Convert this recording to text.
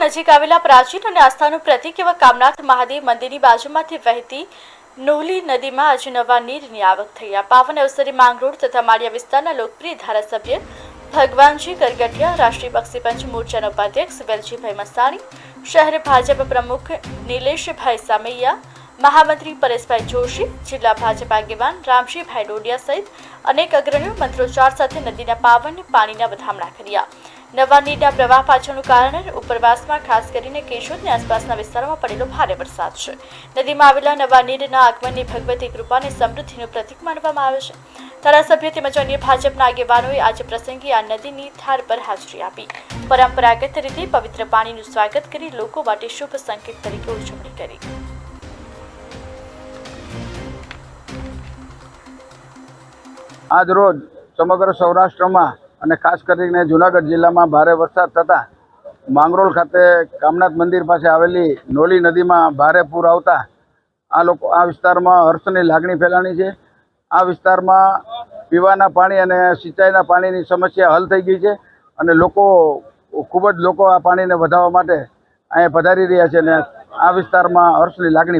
નજીક આવેલા પ્રાચીન અને આસ્થાનું પ્રતીક એવા કામનાથ મહાદેવ મંદિરની બાજુમાંથી વહેતી નોલી નદીમાં આજે નવા નીરની આવક થઈ। આ પાવન અવસરે માંગરોળ તથા માળિયા વિસ્તારના લોકપ્રિય ધારાસભ્ય ભગવાનજી ગરગટિયા, રાષ્ટ્રીય બક્ષી પંચ મોરચાના ઉપાધ્યક્ષ વેલજીભાઈ મસાણી, શહેર ભાજપ પ્રમુખ નિલેશભાઈ સામૈયા, મહામંત્રી પરેશભાઈ જોશી, જિલ્લા ભાજપ આગેવાન રામજીભાઈ ડોડિયા સહિત અનેક અગ્રણીઓ મંત્રોચ્ચાર સાથે નદીના પાવન પાણીના વધામણા કર્યા। નવા નીરના પ્રવાહ પાછળનું કારણ ઉપરવાસમાં ખાસ કરીને કેશોદની આસપાસના વિસ્તારોમાં પડેલો ભારે વરસાદ છે। નદીમાં આવેલા નવા નીરના આગમનની ભગવતી કૃપાને સમૃદ્ધિનું પ્રતીક માનવામાં આવે છે। ધારાસભ્ય તેમજ અન્ય ભાજપના આગેવાનોએ આજે પ્રસંગે આ નદીની ધાર પર હાજરી આપી પરંપરાગત રીતે પવિત્ર પાણીનું સ્વાગત કરી લોકો માટે શુભ સંકેત તરીકે ઉજવણી કરી। આજ રોજ સમગ્ર સૌરાષ્ટ્રમાં અને ખાસ કરીને જૂનાગઢ જિલ્લામાં ભારે વરસાદ થતાં માંગરોળ ખાતે કામનાથ મંદિર પાસે આવેલી નોલી નદીમાં ભારે પૂર આવતા આ વિસ્તારમાં હર્ષની લાગણી ફેલાણી છે। આ વિસ્તારમાં પીવાના પાણી અને સિંચાઈના પાણીની સમસ્યા હલ થઈ ગઈ છે અને ખૂબ જ લોકો આ પાણીને વધારવા માટે અહીંયા પધારી રહ્યા છે અને આ વિસ્તારમાં હર્ષની લાગણી